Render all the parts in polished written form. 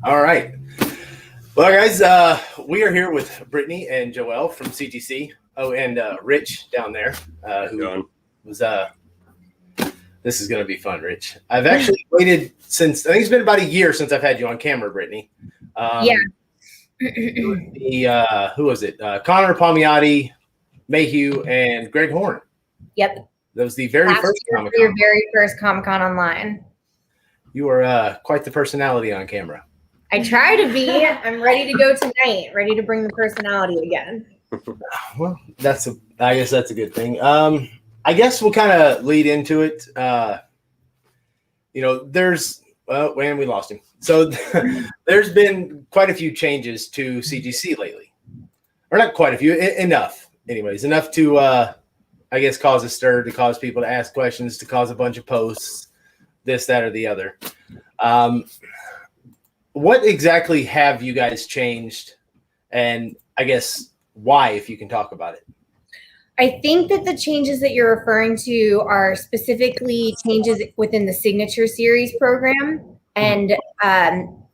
All right. Well, guys, we are here with Brittany and Joelle from CGC. Oh, and Rich down there, who was this is going to be fun, Rich. I've actually waited since, I think it's been about a year since I've had you on camera, Brittany. Yeah. Who was it? Connor Palmiotti, Mayhew, and Greg Horn. Yep. That was the very first Comic-Con. Your very first Comic-Con online. You are quite the personality on camera. I try to be. I'm ready to go tonight. Ready to bring the personality again. Well, I guess that's a good thing. I guess we'll kind of lead into it. We lost him. So there's been quite a few changes to CGC lately, or not quite a few, enough to, I guess, cause a stir, to cause people to ask questions, to cause a bunch of posts, this, that, or the other. What exactly have you guys changed? And I guess why, if you can talk about it. I think that the changes that you're referring to are specifically changes within the Signature Series program. And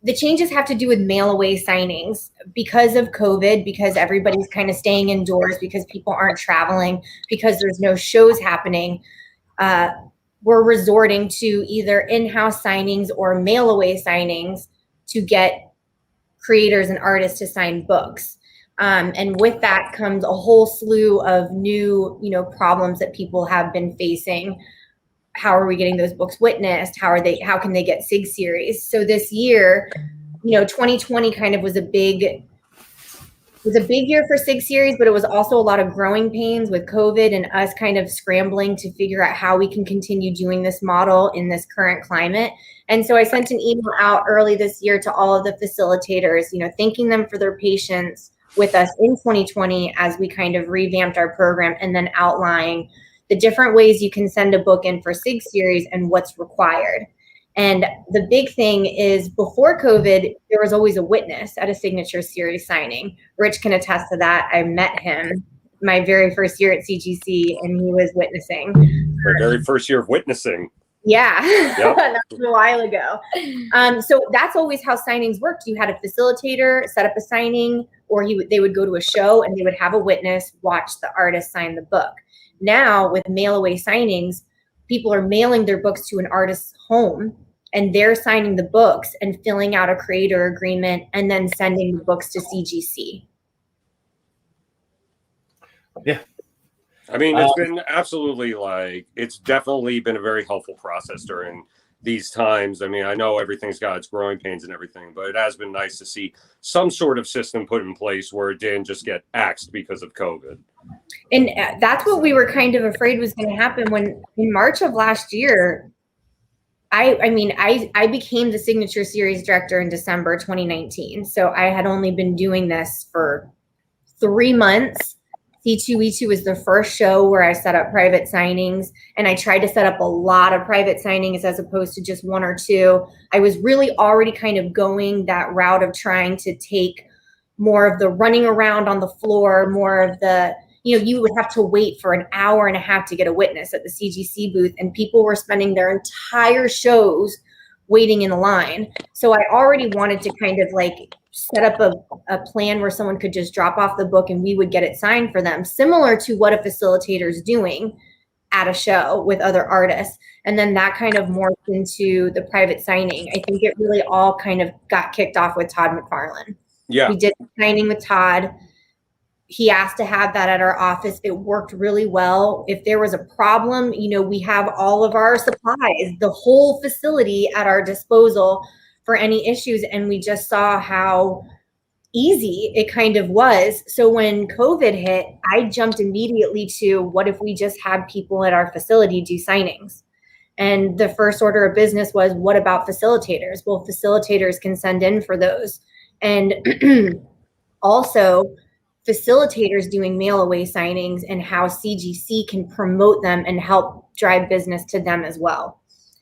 the changes have to do with mail away signings because of COVID, because everybody's kind of staying indoors, because people aren't traveling, because there's no shows happening. We're resorting to either in-house signings or mail away signings to get creators and artists to sign books. And with that comes a whole slew of new, problems that people have been facing. How are we getting those books witnessed? How can they get SIG series? So this year, 2020 kind of was a big year for SIG series, but it was also a lot of growing pains with COVID and us kind of scrambling to figure out how we can continue doing this model in this current climate. And so I sent an email out early this year to all of the facilitators, thanking them for their patience with us in 2020 as we kind of revamped our program, and then outlining the different ways you can send a book in for SIG series and what's required. And the big thing is, before COVID, there was always a witness at a Signature Series signing. Rich can attest to that. I met him my very first year at CGC, and he was witnessing. My very first year of witnessing. Yeah, yep. That was a while ago. So that's always how signings worked. You had a facilitator set up a signing, or they would go to a show and they would have a witness watch the artist sign the book. Now with mail away signings, people are mailing their books to an artist's home, and they're signing the books and filling out a creator agreement and then sending the books to CGC. Yeah. I mean, it's been absolutely it's definitely been a very helpful process during these times. I mean, I know everything's got its growing pains and everything, but it has been nice to see some sort of system put in place where it didn't just get axed because of COVID. And that's what we were kind of afraid was going to happen when in March of last year, I became the Signature Series director in December 2019. So I had only been doing this for 3 months. C2E2 was the first show where I set up private signings, and I tried to set up a lot of private signings as opposed to just 1 or 2. I was really already kind of going that route of trying to take more of the running around on the floor, more of the, you would have to wait for an hour and a half to get a witness at the CGC booth, and people were spending their entire shows waiting in a line. So I already wanted to kind of set up a plan where someone could just drop off the book and we would get it signed for them, similar to what a facilitator is doing at a show with other artists. And then that kind of morphed into the private signing. I think it really all kind of got kicked off with Todd McFarlane. Yeah. We did signing with Todd. He asked to have that at our office. It worked really well. If there was a problem, we have all of our supplies, the whole facility at our disposal for any issues. And we just saw how easy it kind of was. So when COVID hit, I jumped immediately to, what if we just had people at our facility do signings? And the first order of business was, what about facilitators? Well, facilitators can send in for those. And also facilitators doing mail away signings, and how CGC can promote them and help drive business to them as well.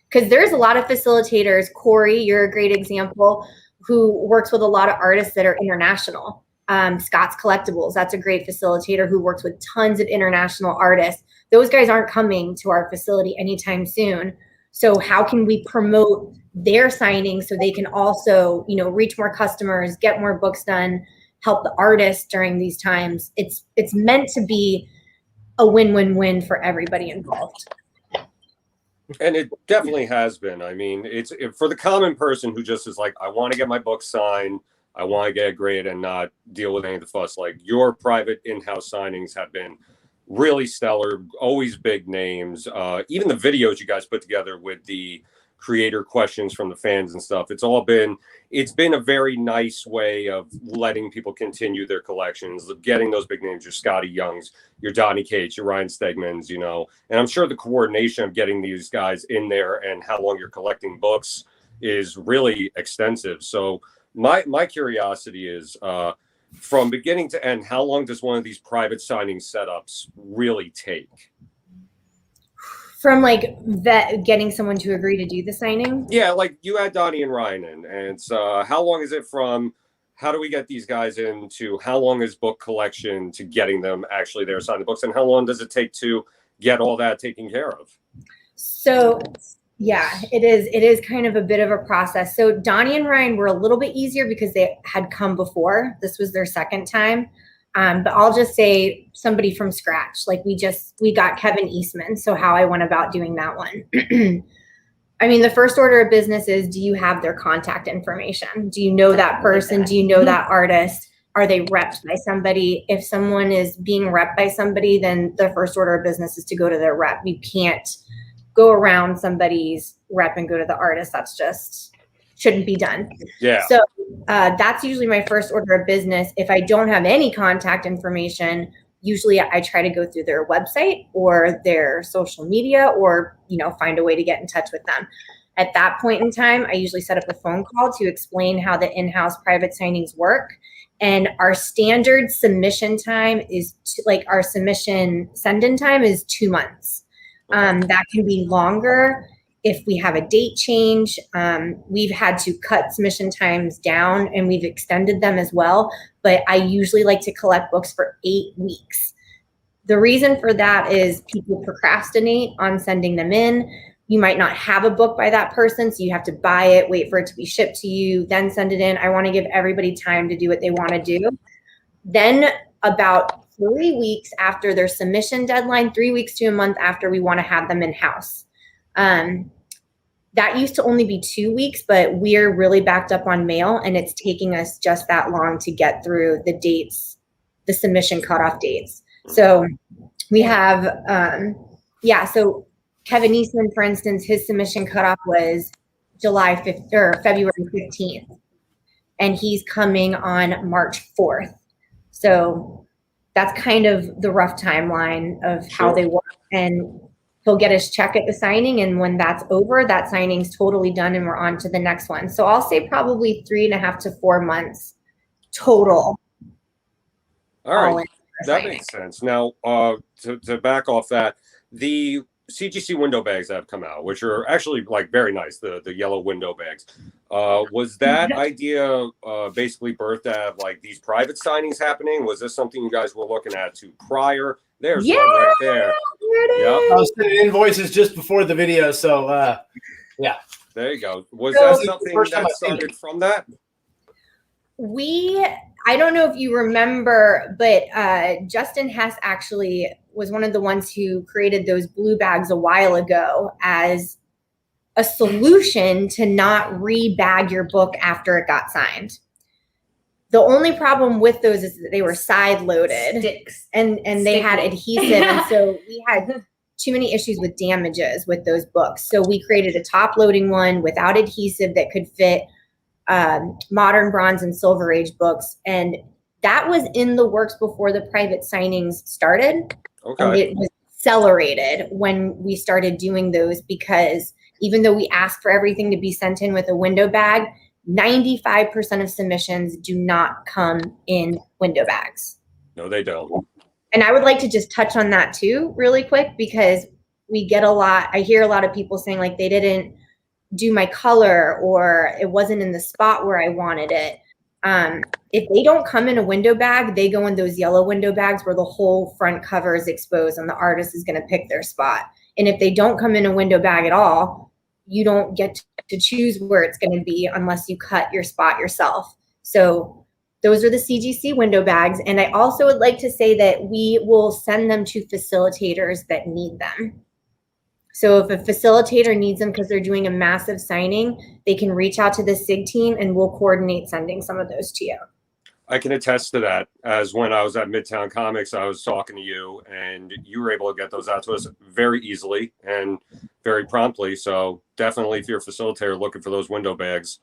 Because there's a lot of facilitators. Corey, you're a great example, who works with a lot of artists that are international. Scott's Collectibles, that's a great facilitator who works with tons of international artists. Those guys aren't coming to our facility anytime soon. So how can we promote their signing so they can also, reach more customers, get more books done, help the artists during these times. It's meant to be a win-win-win for everybody involved. And it definitely has been. I mean, it's for the common person who just is like, I want to get my book signed, I want to get a grade and not deal with any of the fuss. Like, your private in-house signings have been really stellar, always big names. Even the videos you guys put together with the creator questions from the fans and stuff, it's been a very nice way of letting people continue their collections, getting those big names, your Scotty Youngs, your Donnie Cates, your Ryan Stegmans, and I'm sure the coordination of getting these guys in there and how long you're collecting books is really extensive. So my curiosity is, from beginning to end, how long does one of these private signing setups really take? From getting someone to agree to do the signing? Yeah, like you had Donnie and Ryan in, and how long is it from how do we get these guys in to how long is book collection to getting them actually there signing the books, and how long does it take to get all that taken care of? So yeah, it is kind of a bit of a process. So Donnie and Ryan were a little bit easier because they had come before. This was their second time. But I'll just say somebody from scratch. Like we got Kevin Eastman. So how I went about doing that one. I mean, the first order of business is, do you have their contact information? Do you know that person? Do you know that artist? Are they repped by somebody? If someone is being repped by somebody, then the first order of business is to go to their rep. You can't go around somebody's rep and go to the artist. That's just shouldn't be done. Yeah. So that's usually my first order of business. If I don't have any contact information, usually I try to go through their website or their social media or, find a way to get in touch with them. At that point in time, I usually set up a phone call to explain how the in-house private signings work. And our standard submission time is our submission send-in time is 2 months. That can be longer if we have a date change. We've had to cut submission times down and we've extended them as well. But I usually like to collect books for 8 weeks. The reason for that is people procrastinate on sending them in. You might not have a book by that person, so you have to buy it, wait for it to be shipped to you, then send it in. I want to give everybody time to do what they want to do. Then about 3 weeks after their submission deadline, 3 weeks to a month after, we want to have them in-house. That used to only be 2 weeks, but we're really backed up on mail, and it's taking us just that long to get through the dates, the submission cutoff dates. So we have, so Kevin Eastman, for instance, his submission cutoff was July 5th or February 15th, and he's coming on March 4th. So that's kind of the rough timeline of how they work. And he'll get his check at the signing, and when that's over, that signing's totally done and we're on to the next one. So I'll say probably 3.5 to 4 months total. All right, that makes sense. Now, to back off that, the CGC window bags that have come out, which are actually very nice, the yellow window bags. Was that idea basically birthed to have these private signings happening? Was this something you guys were looking at to prior? There's one right there. Yep. I was sending invoices just before the video, so yeah. There you go. Was that something that started from that? I don't know if you remember, but Justin Hess actually was one of the ones who created those blue bags a while ago as a solution to not re-bag your book after it got signed. The only problem with those is that they were side loaded and they had adhesive. And so we had too many issues with damages with those books. So we created a top loading one without adhesive that could fit modern, bronze, and silver age books. And that was in the works before the private signings started. Okay. And it was accelerated when we started doing those, because even though we asked for everything to be sent in with a window bag, 95% of submissions do not come in window bags. No, they don't. And I would like to just touch on that too, really quick, because I hear a lot of people saying they didn't do my color or it wasn't in the spot where I wanted it. If they don't come in a window bag, they go in those yellow window bags where the whole front cover is exposed and the artist is going to pick their spot. And if they don't come in a window bag at all, you don't get to choose where it's going to be unless you cut your spot yourself. So those are the CGC window bags. And I also would like to say that we will send them to facilitators that need them. So if a facilitator needs them because they're doing a massive signing, they can reach out to the SIG team and we'll coordinate sending some of those to you. I can attest to that, as when I was at Midtown Comics, I was talking to you and you were able to get those out to us very easily and very promptly. So definitely, if you're a facilitator looking for those window bags,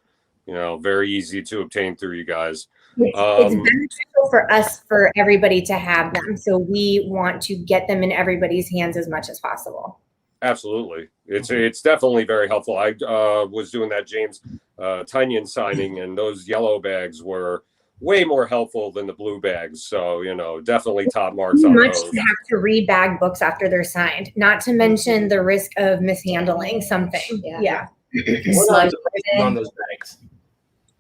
very easy to obtain through you guys. It's beneficial for us, for everybody to have them. So we want to get them in everybody's hands as much as possible. Absolutely. It's definitely very helpful. I was doing that James Tynion signing, and those yellow bags were way more helpful than the blue bags. So, definitely top marks on those. You have to rebag books after they're signed, not to mention the risk of mishandling something. Yeah. What are the prices on those bags?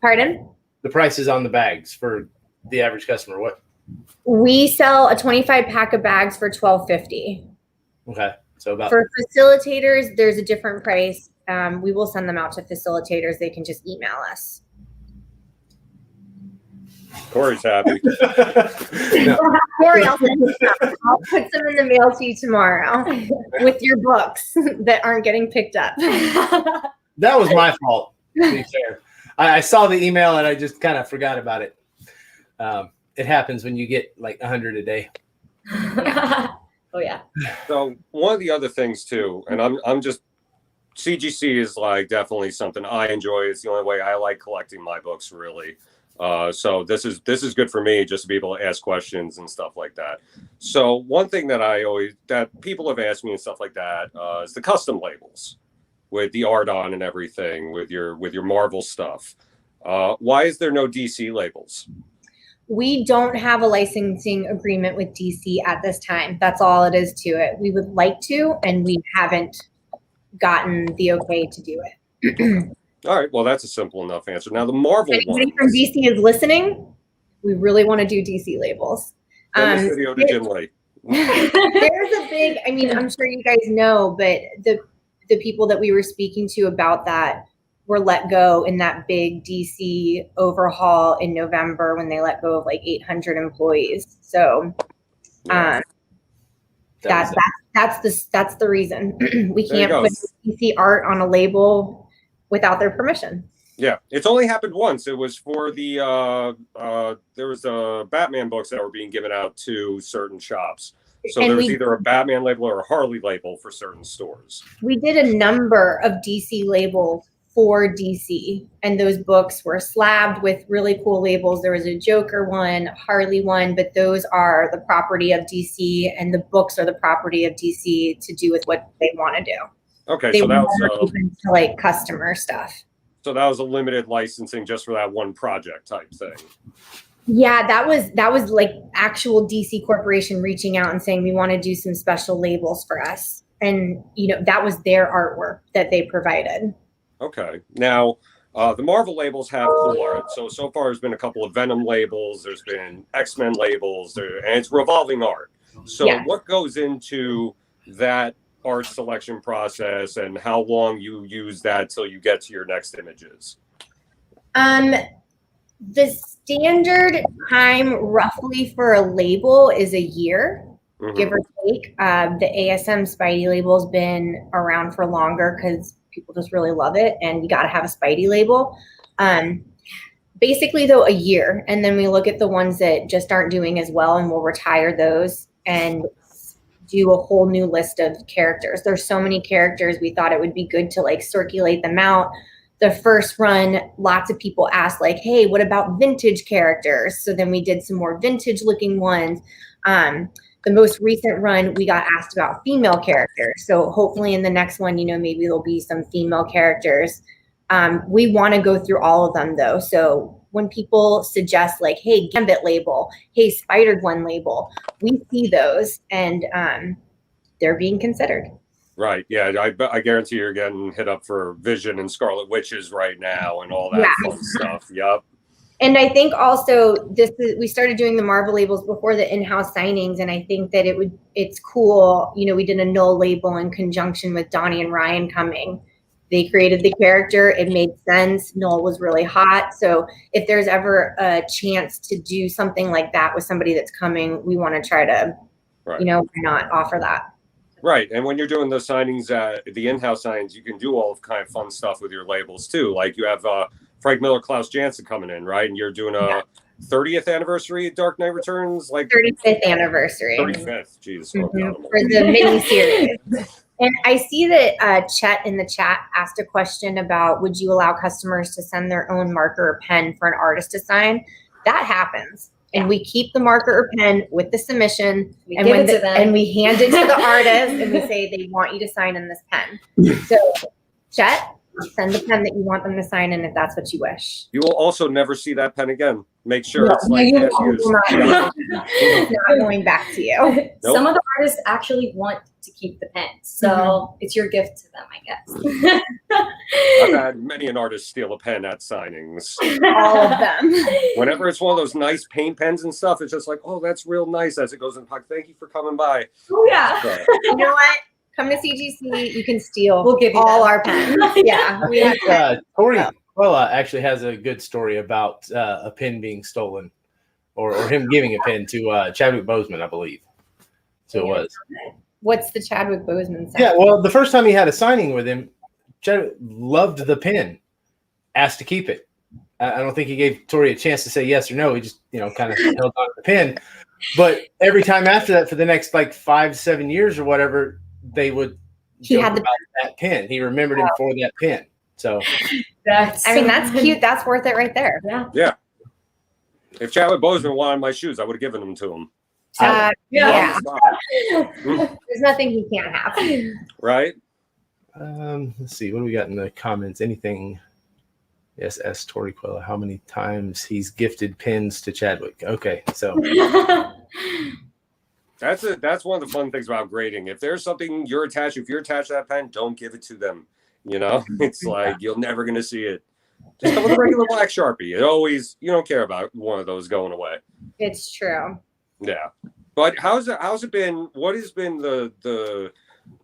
Pardon? The prices on the bags for the average customer. What? We sell a 25 pack of bags for $12.50. Okay. So about for facilitators, there's a different price. We will send them out to facilitators. They can just email us. Corey's happy. Corey, I'll put some in the mail to you tomorrow with your books that aren't getting picked up. That was my fault, to be fair. I saw the email and I just kind of forgot about it. It happens when you get like 100 a day. Oh yeah. So one of the other things too, and I'm just, CGC is like definitely something I enjoy. It's the only way I like collecting my books, really. So this is good for me, just to be able to ask questions and stuff like that. So one thing that people have asked me and stuff like that is the custom labels with the art on and everything with your Marvel stuff. Why is there no DC labels? We don't have a licensing agreement with DC at this time. That's all it is to it. We would like to, and we haven't gotten the okay to do it. All right. Well, that's a simple enough answer. Now, the Marvel if anybody from DC is listening, we really want to do DC labels. Send this video to Jim Lee. There's a big, I'm sure you guys know, but the people that we were speaking to about that were let go in that big DC overhaul in November when they let go of like 800 employees. So that's the reason. We can't put DC art on a label without their permission. Yeah, it's only happened once. It was for the there was Batman books that were being given out to certain shops. So there was either a Batman label or a Harley label for certain stores. We did a number of DC labels for DC, and those books were slabbed with really cool labels. There was a Joker one, Harley one, but those are the property of DC, and the books are the property of DC to do with what they want to do. Okay, they so that was open to like customer stuff. So that was a limited licensing just for that one project type thing. Yeah, that was like actual DC Corporation reaching out and saying we want to do some special labels for us, and that was their artwork that they provided. Okay. Now, the Marvel labels have cool art. So far, there's been a couple of Venom labels. There's been X-Men labels, and it's revolving art. So what goes into that art selection process, and how long you use that till you get to your next images? The standard time roughly for a label is a year, give or take. The ASM Spidey label's been around for longer because people just really love it, and you got to have a Spidey label. Basically, though, a year, and then we look at the ones that just aren't doing as well, and we'll retire those and do a whole new list of characters. There's so many characters, we thought it would be good to like circulate them out. The first run, lots of people asked like, hey, what about vintage characters? So then we did some more vintage looking ones. The most recent run, we got asked about female characters. So hopefully in the next one, maybe there'll be some female characters. We want to go through all of them though. So when people suggest like, hey, Gambit label, hey, Spider-Gwen label, we see those, and they're being considered. Right. Yeah. I guarantee you're getting hit up for Vision and Scarlet Witches right now and all that fun stuff. Yep. And I think also we started doing the Marvel labels before the in-house signings, and I think that it's cool. We did a Null label in conjunction with Donnie and Ryan coming. They created the character. It made sense. Noel was really hot. So if there's ever a chance to do something like that with somebody that's coming, we want to try to, not offer that. Right. And when you're doing the signings, the in-house signings, you can do all of kind of fun stuff with your labels too. Like you have Frank Miller, Klaus Janson coming in, right? And you're doing a 30th anniversary of Dark Knight Returns, like 35th anniversary. 35th, Jesus. For the mini series. And I see that Chet in the chat asked a question about, would you allow customers to send their own marker or pen for an artist to sign? That happens. And we keep the marker or pen with the submission, and we hand it to the artist, and we say they want you to sign in this pen. So, Chet, send the pen that you want them to sign in if that's what you wish. You will also never see that pen again. Make sure it's like it's not going back to you. Nope. Some of the artists actually want to keep the pens, so it's your gift to them, I guess. I've had many an artist steal a pen at signings. All of them. Whenever it's one of those nice paint pens and stuff, it's just like, oh, that's real nice as it goes in the pocket. Thank you for coming by. Oh, yeah. So, You know what? Come to CGC. You can steal. We'll give you all that. our pens. Yeah. We have Tori actually has a good story about a pen being stolen, or him giving a pen to Chadwick Boseman, I believe. So it was. What's the Chadwick Boseman song? Yeah, well, the first time he had a signing with him, Chadwick loved the pen, asked to keep it. I don't think he gave Tori a chance to say yes or no. He just, kind of held on to the pen. But every time after that, for the next 5-7 years or whatever, they would He had about that pen. He remembered him for that pen. So that's cute. That's worth it right there. yeah. If Chadwick Boseman wanted my shoes, I would have given them to him. Yeah. There's nothing he can't have. Right? Let's see. What do we got in the comments? Anything? Yes, ask Tori Quilla how many times he's gifted pins to Chadwick. Okay, so that's one of the fun things about grading. If there's something if you're attached to that pen, don't give it to them. It's like you're never gonna see it. Just come with a regular black Sharpie. You don't care about one of those going away. It's true. Yeah. But how's it been? What has been the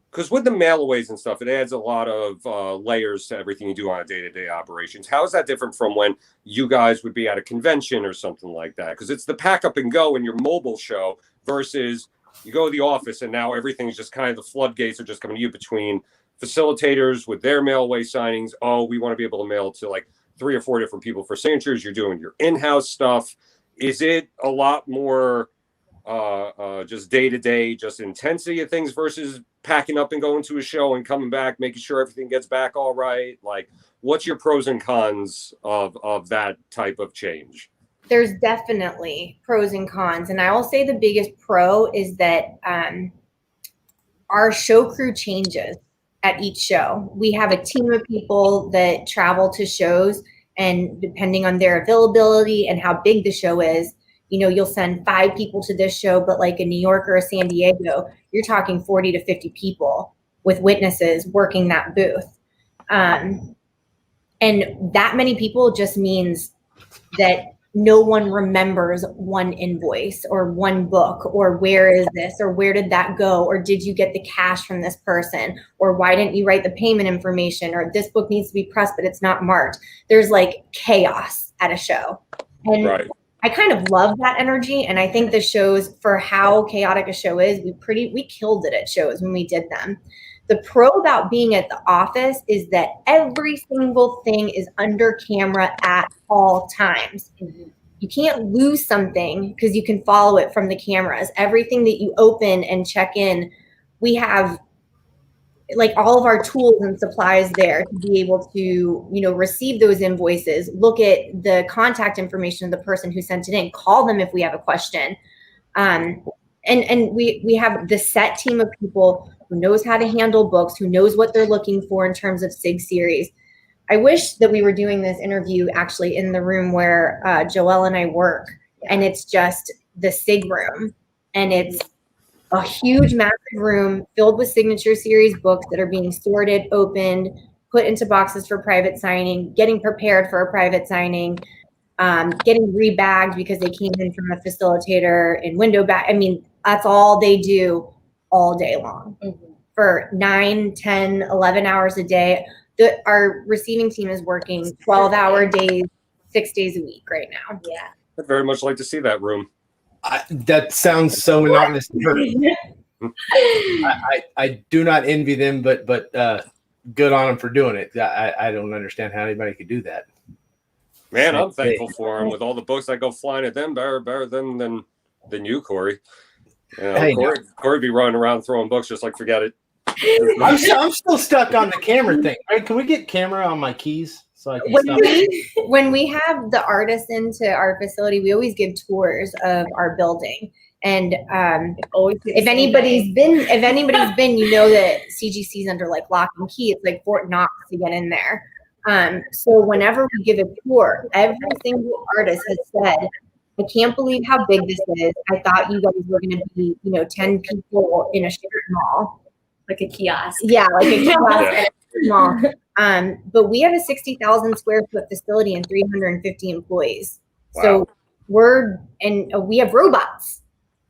because with the mailaways and stuff, it adds a lot of layers to everything you do on a day-to-day operations. How is that different from when you guys would be at a convention or something like that? Because it's the pack up and go in your mobile show versus you go to the office and now everything's just kind of the floodgates are just coming to you between facilitators with their mailaway signings. Oh, we want to be able to mail to 3 or 4 different people for signatures. You're doing your in-house stuff. Is it a lot more just day-to-day, just intensity of things versus packing up and going to a show and coming back, making sure everything gets back all right? What's your pros and cons of that type of change? There's definitely pros and cons. And I will say the biggest pro is that our show crew changes at each show. We have a team of people that travel to shows, and depending on their availability and how big the show is, you'll send 5 people to this show, but like in New York or San Diego, you're talking 40 to 50 people with witnesses working that booth. And that many people just means that no one remembers one invoice or one book, or where is this, or where did that go, or did you get the cash from this person, or why didn't you write the payment information, or this book needs to be pressed but it's not marked. There's chaos at a show. And right. I kind of love that energy, and I think the shows, for how chaotic a show is, we killed it at shows when we did them. The pro about being at the office is that every single thing is under camera at all times. You can't lose something because you can follow it from the cameras. Everything that you open and check in, we have all of our tools and supplies there to be able to, receive those invoices, look at the contact information of the person who sent it in, call them if we have a question. And we have the set team of people who knows how to handle books, who knows what they're looking for in terms of SIG series. I wish that we were doing this interview actually in the room where Joelle and I work, and it's just the SIG room, and it's a huge, massive room filled with signature series books that are being sorted, opened, put into boxes for private signing, getting prepared for a private signing, getting rebagged because they came in from a facilitator in window bag. I mean, that's all they do all day long for 9, 10, 11 hours a day. our receiving team is working 12-hour days, 6 days a week right now. Yeah. I'd very much like to see that room. That sounds so monotonous to her. I do not envy them, but good on them for doing it. I don't understand how anybody could do that. Man, I'm thankful for them. With all the books that go flying at them, better than you, Corey. You know, Hey, Corey be running around throwing books just like forget it. I'm still stuck on the camera thing. Right, can we get camera on my keys so I can stop? When we have the artists into our facility, we always give tours of our building. And if anybody's been, you know that CGC is under like lock and key. It's like Fort Knox to get in there. So whenever we give a tour, every single artist has said, I can't believe how big this is. I thought you guys were going to be, 10 people in a strip mall. Like a kiosk. Yeah, like a kiosk mall. But we have a 60,000 square foot facility and 350 employees. Wow. So we have robots.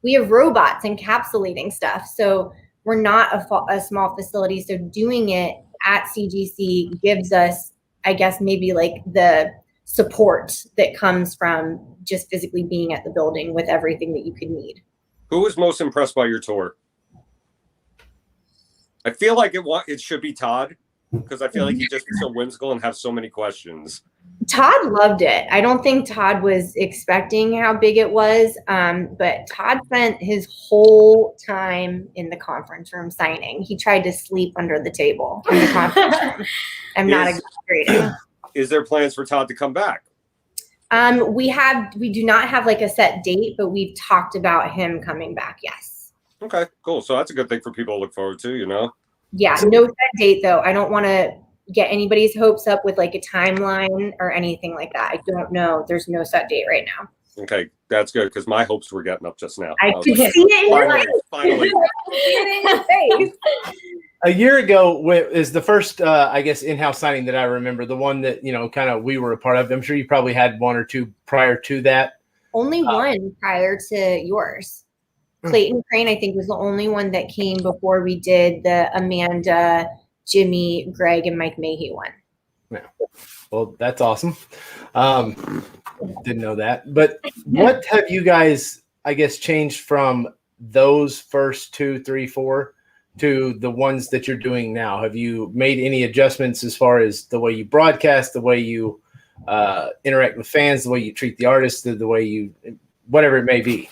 We have robots encapsulating stuff. So we're not a small facility. So doing it at CGC gives us, I guess, maybe like the support that comes from just physically being at the building with everything that you could need. Who was most impressed by your tour? I feel like it should be Todd, because I feel like he just is so whimsical and have so many questions. Todd loved it. I don't think Todd was expecting how big it was, but Todd spent his whole time in the conference room signing. He tried to sleep under the table in the conference room. I'm not exaggerating. Is there plans for Todd to come back? We do not have like a set date, but we've talked about him coming back. Yes. Okay, cool. So that's a good thing for people to look forward to, Yeah, no set date though. I don't want to get anybody's hopes up with like a timeline or anything like that. I don't know. There's no set date right now. Okay, that's good, because my hopes were getting up just now. I can see it in your eyes. Finally. A year ago is the first, I guess, in-house signing that I remember. The one that kind of we were a part of. I'm sure you probably had one or two prior to that. Only one prior to yours. Clayton Crane, I think, was the only one that came before we did the Amanda, Jimmy, Greg, and Mike Mayhew one. Yeah. Well, that's awesome. Didn't know that. But what have you guys, I guess, changed from those first 2, 3, 4 to the ones that you're doing now? Have you made any adjustments as far as the way you broadcast, the way you interact with fans, the way you treat the artists, the way you, whatever it may be?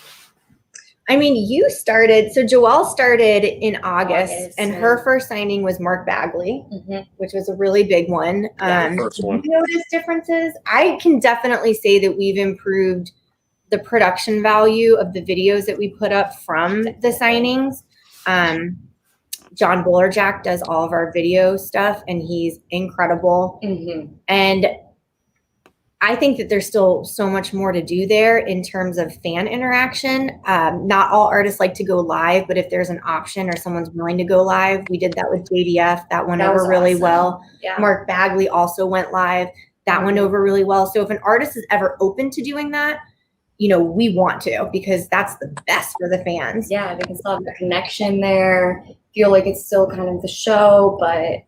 I mean, so Joelle started in August and her first signing was Mark Bagley, which was a really big one. First one. Did you notice differences? I can definitely say that we've improved the production value of the videos that we put up from the signings. John Bullerjack does all of our video stuff and he's incredible. And I think that there's still so much more to do there in terms of fan interaction. Not all artists like to go live, but if there's an option or someone's willing to go live, we did that with JDF. That went over really well. Yeah. Mark Bagley also went live. That went over really well. So if an artist is ever open to doing that, we want to, because that's the best for the fans. Yeah, they can still have the connection there, feel like it's still kind of the show, but.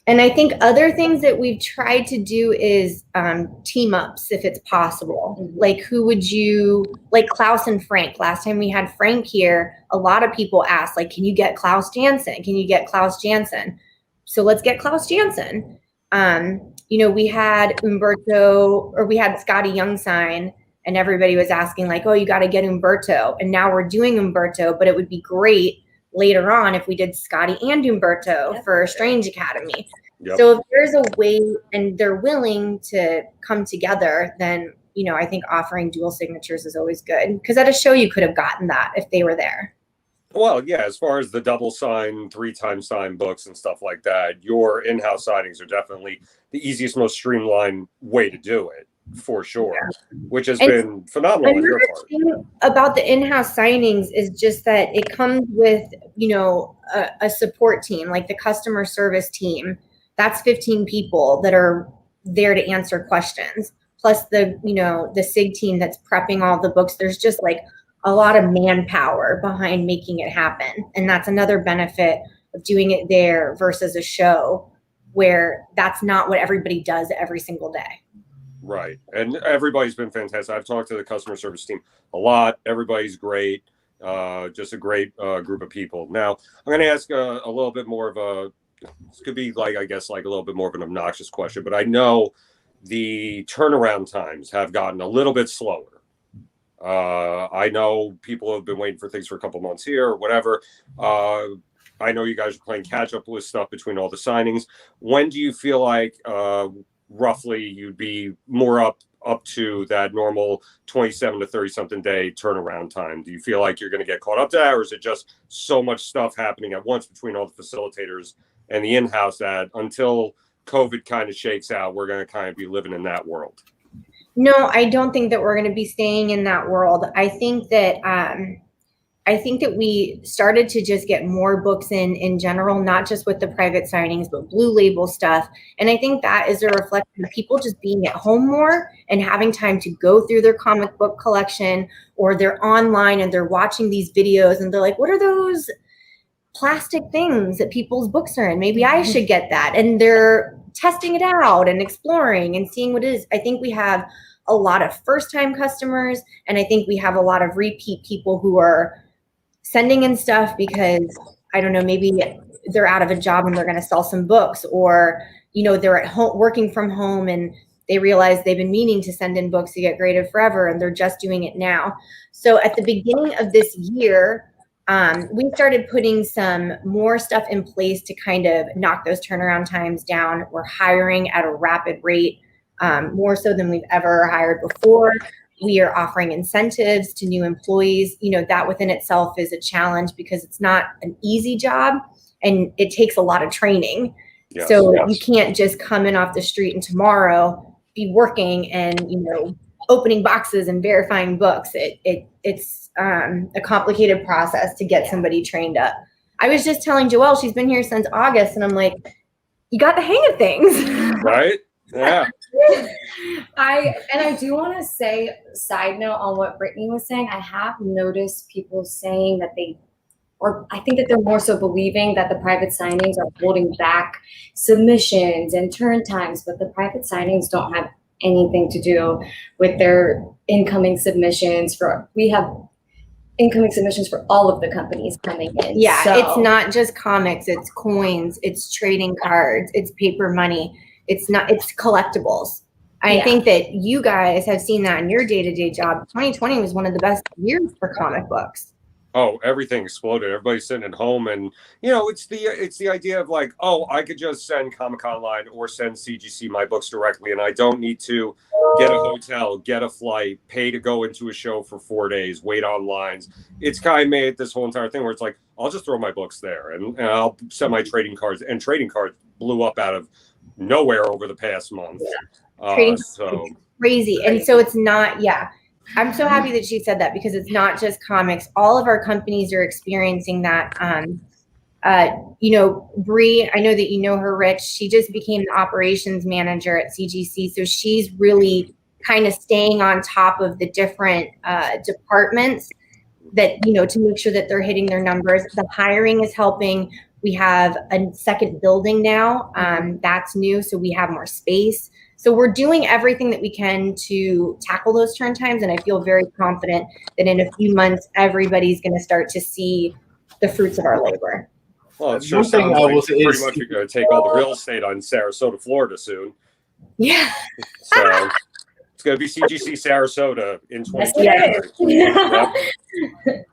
And I think other things that we've tried to do is team ups if it's possible. Like like Klaus and Frank. Last time we had Frank here, a lot of people asked, like, can you get Klaus Janson? Can you get Klaus Janson? So let's get Klaus Janson. We had we had Scotty Young sign and everybody was asking like, oh, you got to get Umberto. And now we're doing Umberto, but it would be great later on if we did Scotty and Umberto for Strange Academy. Yep. So if there's a way and they're willing to come together, then, I think offering dual signatures is always good, because at a show you could have gotten that if they were there. Well, yeah, as far as the double sign, 3-time sign books and stuff like that, your in-house signings are definitely the easiest, most streamlined way to do it. For sure, which has been phenomenal on your part. Thing about the in-house signings is just that it comes with, a support team, like the customer service team. That's 15 people that are there to answer questions. Plus the SIG team that's prepping all the books. There's just like a lot of manpower behind making it happen. And that's another benefit of doing it there versus a show where that's not what everybody does every single day. Right. And everybody's been fantastic. I've talked to the customer service team a lot. Everybody's great. Just a great group of people. Now, I'm going to ask a little bit more of this could be like, I guess, like a little bit more of an obnoxious question, but I know the turnaround times have gotten a little bit slower. I know people have been waiting for things for a couple months here or whatever. I know you guys are playing catch up with stuff between all the signings. When do you feel like roughly you'd be more up to that normal 27 to 30 something day turnaround time? Do you feel like you're going to get caught up to that, or is it just so much stuff happening at once between all the facilitators and the in-house that until COVID kind of shakes out, we're going to kind of be living in that world? No, I don't think that we're going to be staying in that world. I think that we started to just get more books in general, not just with the private signings, but Blue Label stuff. And I think that is a reflection of people just being at home more and having time to go through their comic book collection, or they're online and they're watching these videos and they're like, what are those plastic things that people's books are in? Maybe I should get that. And they're testing it out and exploring and seeing what it is. I think we have a lot of first-time customers, and I think we have a lot of repeat people who are sending in stuff because, I don't know, maybe they're out of a job and they're going to sell some books, or, you know, they're at home working from home and they realize they've been meaning to send in books to get graded forever and they're just doing it now. So at the beginning of this year, we started putting some more stuff in place to kind of knock those turnaround times down. We're hiring at a rapid rate, more so than we've ever hired before. We are offering incentives to new employees. You know, that within itself is a challenge because it's not an easy job and it takes a lot of training. Yes, so you can't just come in off the street and tomorrow be working and, you know, opening boxes and verifying books. It's a complicated process to get somebody trained up. I was just telling Joelle, she's been here since August, and I'm like, you got the hang of things. Right? Yeah. I do want to say, side note on what Brittany was saying, I have noticed people saying that I think that they're more so believing that the private signings are holding back submissions and turn times, but the private signings don't have anything to do with their incoming submissions. We have incoming submissions for all of the companies coming in. Yeah, so it's not just comics, it's coins, it's trading cards, it's paper money. It's collectibles. I think that you guys have seen that in your day-to-day job. 2020 was one of the best years for comic books. Oh, everything exploded. Everybody's sitting at home, and you know, it's the idea of like, oh, I could just send Comic Online or send CGC my books directly, and I don't need to get a hotel, get a flight, pay to go into a show for 4 days, wait on lines. It's kind of made this whole entire thing where it's like, I'll just throw my books there, and I'll send my trading cards. And trading cards blew up out of nowhere over the past month. So crazy. And so it's not, I'm so happy that she said that, because it's not just comics. All of our companies are experiencing that. You know, Bree, I know that you know her, Rich. She just became the operations manager at CGC. So she's really kind of staying on top of the different departments that, you know, to make sure that they're hitting their numbers. The hiring is helping. We have a second building now. That's new. So we have more space. So we're doing everything that we can to tackle those turn times. And I feel very confident that in a few months, everybody's going to start to see the fruits of our labor. Well, it sure sounds like pretty much you're going to take all the real estate on Sarasota, Florida soon. Yeah. So it's going to be CGC Sarasota in 2020. Yep.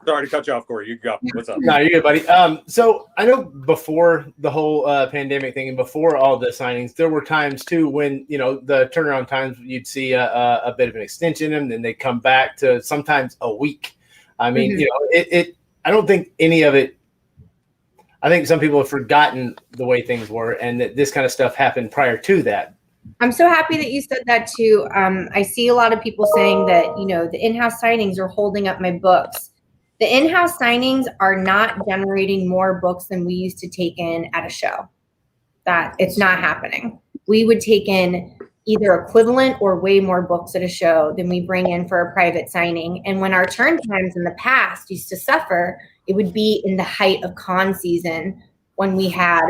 Sorry to cut you off, Corey. You go. What's up? No, you're good, buddy. So I know before the whole pandemic thing and before all the signings, there were times too when, you know, the turnaround times, you'd see a bit of an extension and then they come back to sometimes a week. I mean, you know, I don't think any of it, I think some people have forgotten the way things were and that this kind of stuff happened prior to that. I'm so happy that you said that too. I see a lot of people saying that, you know, the in-house signings are holding up my books. The in-house signings are not generating more books than we used to take in at a show. That it's not happening. We would take in either equivalent or way more books at a show than we bring in for a private signing. And when our turn times in the past used to suffer, it would be in the height of con season when we had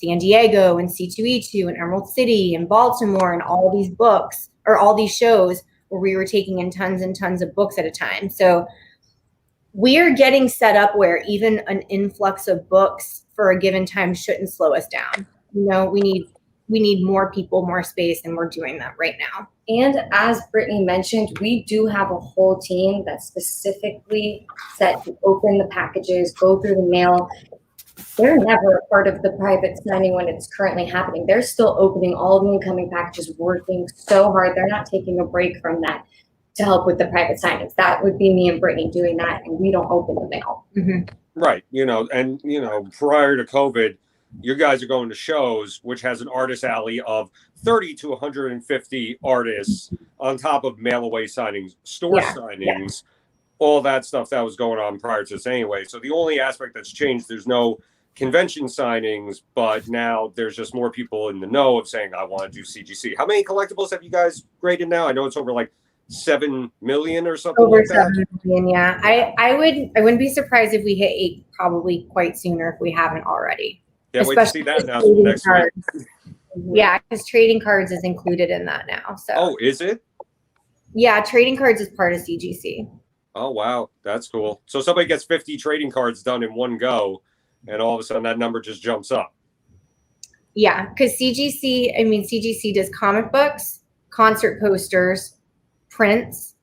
San Diego and C2E2 and Emerald City and Baltimore and all these books or all these shows where we were taking in tons and tons of books at a time. So we are getting set up where even an influx of books for a given time shouldn't slow us down. You know, we need more people, more space, and we're doing that right now. And as Brittany mentioned, we do have a whole team that's specifically set to open the packages, go through the mail. They're never a part of the private signing when it's currently happening. They're still opening all the incoming packages, working so hard. They're not taking a break from that to help with the private signings. That would be me and Brittany doing that, and we don't open the mail. Mm-hmm. Right. You know, and, you know, prior to COVID, you guys are going to shows, which has an artist alley of 30 to 150 artists on top of mail away signings, store signings, all that stuff that was going on prior to this anyway. So the only aspect that's changed, there's no convention signings, but now there's just more people in the know of saying, I want to do CGC. How many collectibles have you guys graded now? I know it's over like 7 million or something Over like that. 7 million, yeah. I wouldn't be surprised if we hit 8 probably quite sooner if we haven't already. Yeah, wait to see that announcement next week. Yeah, because trading cards is included in that now. So. Oh, is it? Yeah, trading cards is part of CGC. Oh, wow. That's cool. So somebody gets 50 trading cards done in one go, and all of a sudden that number just jumps up. Yeah, because CGC does comic books, concert posters, prints,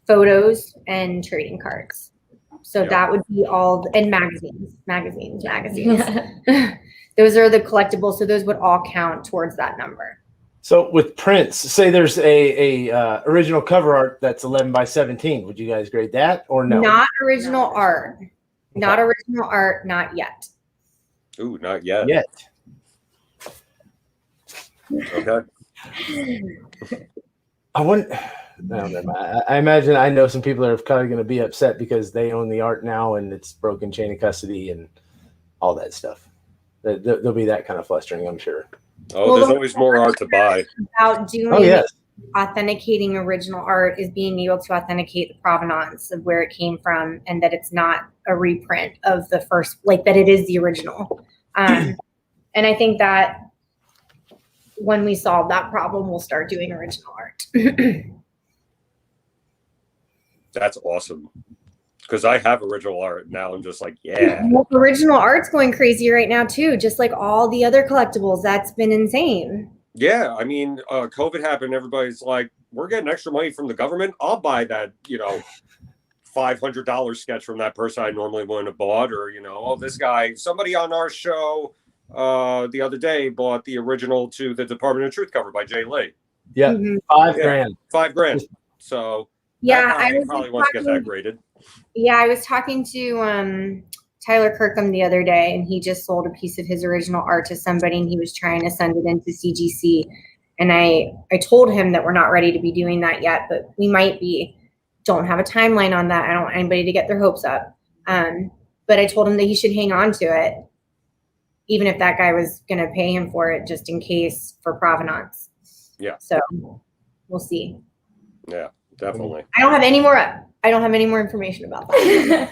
photos, and trading cards. So that would be all, and magazines. Those are the collectibles. So those would all count towards that number. So with prints, say there's a original cover art that's 11 by 17. Would you guys grade that or no? Not original art. Not original art. Not yet. Ooh, not yet. Okay. I imagine I know some people that are kind of going to be upset because they own the art now and it's broken chain of custody and all that stuff. There'll be that kind of flustering, I'm sure. Oh, there's always more art to buy. About doing authenticating original art is being able to authenticate the provenance of where it came from and that it's not a reprint of the first, like that it is the original. And I think that when we solve that problem, we'll start doing original art. That's awesome. Because I have original art now. I'm just like, yeah. Original art's going crazy right now too, just like all the other collectibles. That's been insane. Yeah, I mean, COVID happened. Everybody's like, we're getting extra money from the government. I'll buy that, $500 sketch from that person I normally wouldn't have bought. Or, this guy, somebody on our show the other day bought the original to the Department of Truth cover by Jay Lee. Yeah, $5,000. $5,000. So I probably want to get that graded. Yeah, I was talking to Tyler Kirkham the other day, and he just sold a piece of his original art to somebody, and he was trying to send it into CGC. And I told him that we're not ready to be doing that yet, but we might be. Don't have a timeline on that. I don't want anybody to get their hopes up. But I told him that he should hang on to it, even if that guy was going to pay him for it, just in case for provenance. Yeah. So we'll see. Yeah, definitely. I don't have any more information about that.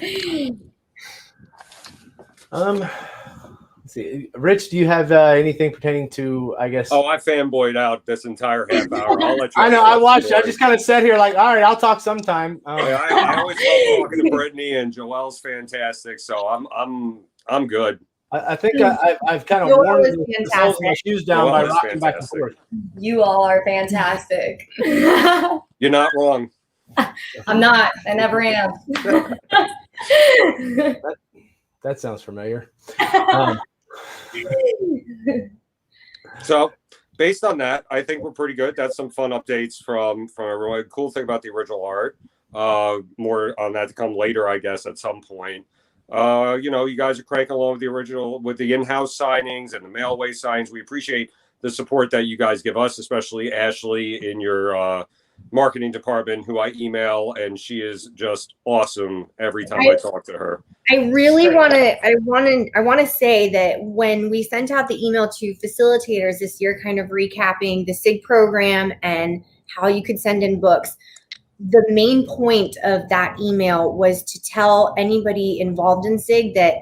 Let's see. Rich, do you have anything pertaining to, I guess? Oh, I fanboyed out this entire half hour. I'll let you. I know. I watched. I just kind of sat here like, all right, I'll talk sometime. I always love talking to Brittany, and Joelle's fantastic. So I'm good. I think I've kind of worn the soles of my shoes down by rocking back and forth. You all are fantastic. You're not wrong. I'm not. I never am. That sounds familiar. So based on that, I think we're pretty good. That's some fun updates from everyone. Cool thing about the original art. More on that to come later, I guess, at some point. You guys are cranking along with the original, with the in-house signings and the mailway signings. We appreciate the support that you guys give us, especially Ashley in your marketing department, who I email, and she is just awesome every time I talk to her. I really want to say that when we sent out the email to facilitators this year, kind of recapping the SIG program and how you could send in books, the main point of that email was to tell anybody involved in SIG that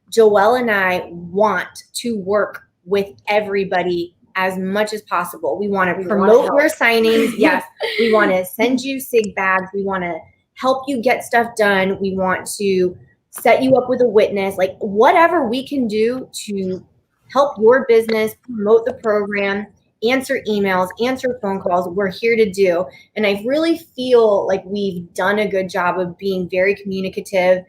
Joelle and I want to work with everybody as much as possible. We want to promote your signings. Yes. We want to send you SIG bags. We want to help you get stuff done. We want to set you up with a witness, like whatever we can do to help your business, promote the program, answer emails, answer phone calls, we're here to do. And I really feel like we've done a good job of being very communicative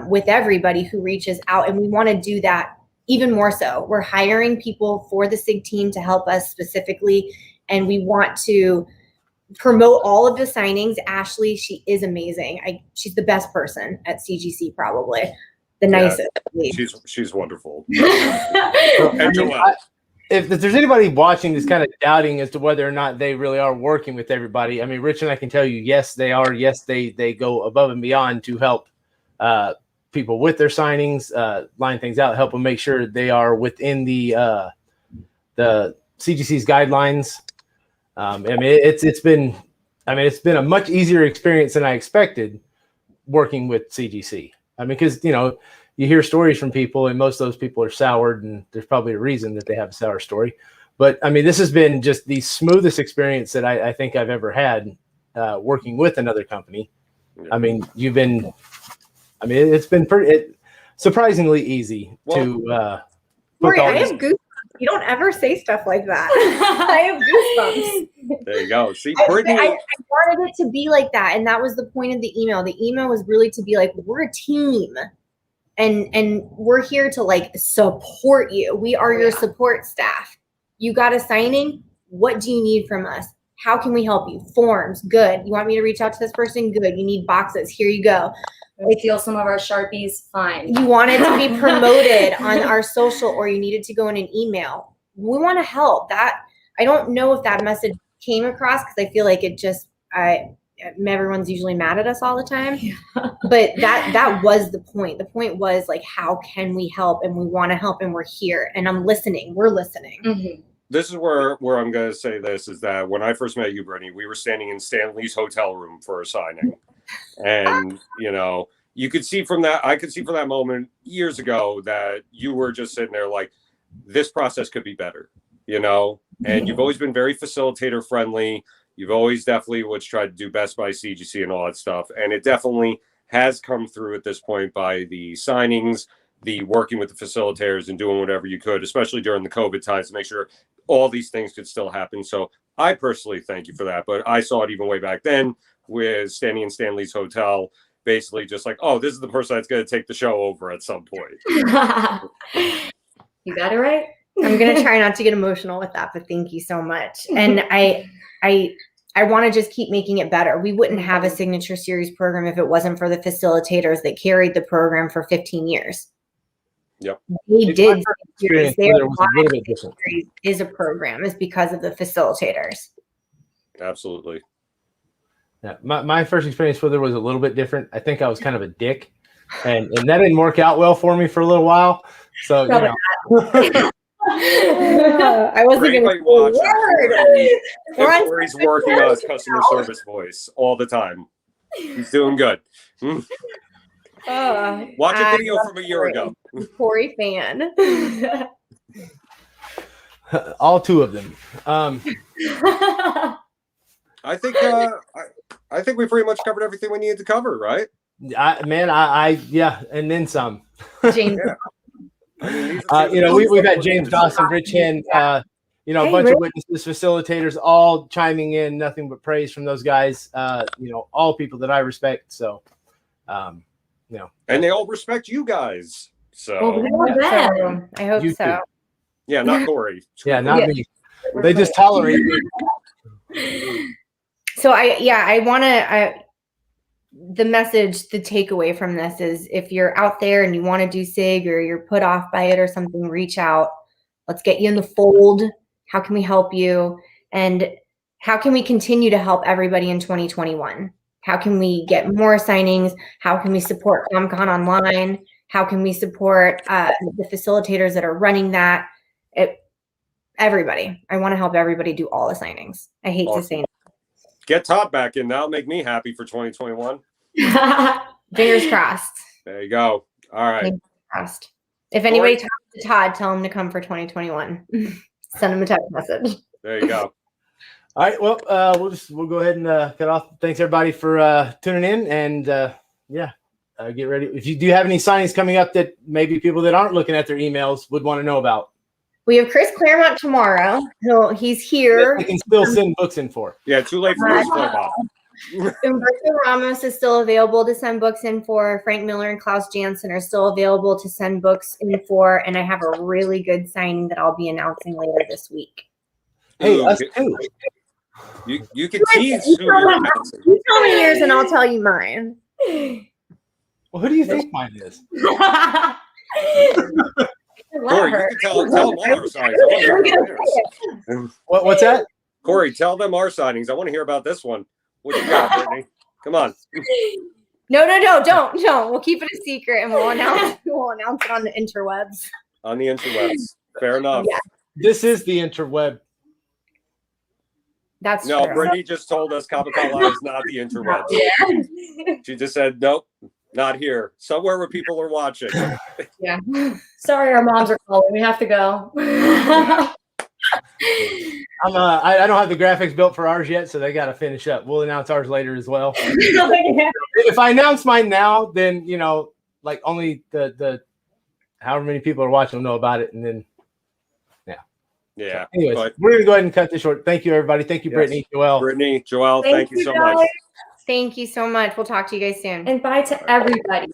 with everybody who reaches out. And we want to do that even more so. We're hiring people for the SIG team to help us specifically. And we want to promote all of the signings. Ashley, she is amazing. She's the best person at CGC, probably the nicest. She's wonderful. And Joelle. If there's anybody watching that's kind of doubting as to whether or not they really are working with everybody, I mean, Rich and I can tell you, yes, they are. Yes, they go above and beyond to help people with their signings, line things out, help them make sure they are within the CGC's guidelines. I mean, it's been a much easier experience than I expected working with CGC. I mean, because you hear stories from people, and most of those people are soured, and there's probably a reason that they have a sour story. But I mean, this has been just the smoothest experience that I think I've ever had working with another company. I mean, it's been surprisingly easy to. Corey, I have goosebumps. You don't ever say stuff like that. I have goosebumps. There you go. See, Brittany. I wanted it to be like that, and that was the point of the email. The email was really to be like, we're a team. And we're here to like support you. We are your support staff. You got a signing? What do you need from us? How can we help you? Forms, good. You want me to reach out to this person? Good. You need boxes. Here you go. Steal some of our Sharpies? Fine. You want it to be promoted on our social, or you need it to go in an email. We want to help. That I don't know if that message came across, because I feel like it just everyone's usually mad at us all the time. Yeah. But that was the point. The point was like, how can we help? And we want to help, and we're here, and I'm listening. We're listening. Mm-hmm. This is where I'm going to say this, is that when I first met you, Brittany, we were standing in Stanley's hotel room for a signing. And, you could see from that, I could see from that moment years ago that you were just sitting there like, this process could be better, and you've always been very facilitator friendly. You've always definitely tried to do best by CGC and all that stuff. And it definitely has come through at this point by the signings, the working with the facilitators and doing whatever you could, especially during the COVID times, to make sure all these things could still happen. So I personally thank you for that. But I saw it even way back then with standing in Stanley's hotel, basically just like, oh, this is the person that's going to take the show over at some point. You got it right. I'm going to try not to get emotional with that, but thank you so much. And I want to just keep making it better. We wouldn't have a signature series program if it wasn't for the facilitators that carried the program for 15 years. Yep. They did. Series is a program is because of the facilitators. Absolutely. Yeah, my first experience with her was a little bit different. I think I was kind of a dick, and that didn't work out well for me for a little while. So I wasn't going to watch Corey's working on his customer service voice all the time. He's doing good. Watch a video from a year ago. Corey fan. All two of them. I think we pretty much covered everything we needed to cover, right? Yeah, and then some. James. We've had James Dawson, Rich Hen, a bunch of witnesses, facilitators, all chiming in, nothing but praise from those guys. All people that I respect. So, and they all respect you guys. So, I hope so. Too. Yeah, not Corey. Yeah, not me. They just tolerate me. So I want to. The message, the takeaway from this is, if you're out there and you want to do SIG, or you're put off by it or something, reach out. Let's get you in the fold. How can we help you? And how can we continue to help everybody in 2021? How can we get more signings? How can we support ComCon online? How can we support the facilitators that are running that? Everybody. I want to help everybody do all the signings. I hate to say that. Get Todd back in. That'll make me happy for 2021. Fingers crossed. There you go. All right. Fingers crossed. If anybody talks to Todd, tell him to come for 2021. Send him a text message. There you go. All right. Well, we'll go ahead and cut off. Thanks everybody for tuning in, and get ready. If you do have any signings coming up that maybe people that aren't looking at their emails would want to know about, we have Chris Claremont tomorrow. He's here. They can still send books in for. Yeah, too late for this football. Humberto Ramos is still available to send books in for. Frank Miller and Klaus Jansen are still available to send books in for. And I have a really good signing that I'll be announcing later this week. Hey, us too. You can tease who you're announcing. You tell me yours and I'll tell you mine. Well, who do you think mine is? Corey, you can tell them all our signings. What's that? Corey, tell them our signings. I want to hear about this one. What you got, Brittany? Come on. No, don't. We'll keep it a secret and we'll announce it on the interwebs. On the interwebs. Fair enough. Yeah. This is the interweb. That's no, true. Brittany just told us Comic-Con Live is not the interwebs. Yeah. She just said, nope, not here. Somewhere where people are watching. Yeah. Sorry, our moms are calling. We have to go. I don't have the graphics built for ours yet, so they got to finish up. We'll announce ours later as well. If I announce mine now, then like only the however many people are watching will know about it, and then yeah. Anyways, we're gonna go ahead and cut this short. Thank you, everybody. Thank you, Brittany, Joelle. Brittany, Joelle, thank you so much. Thank you so much. We'll talk to you guys soon. And bye to everybody.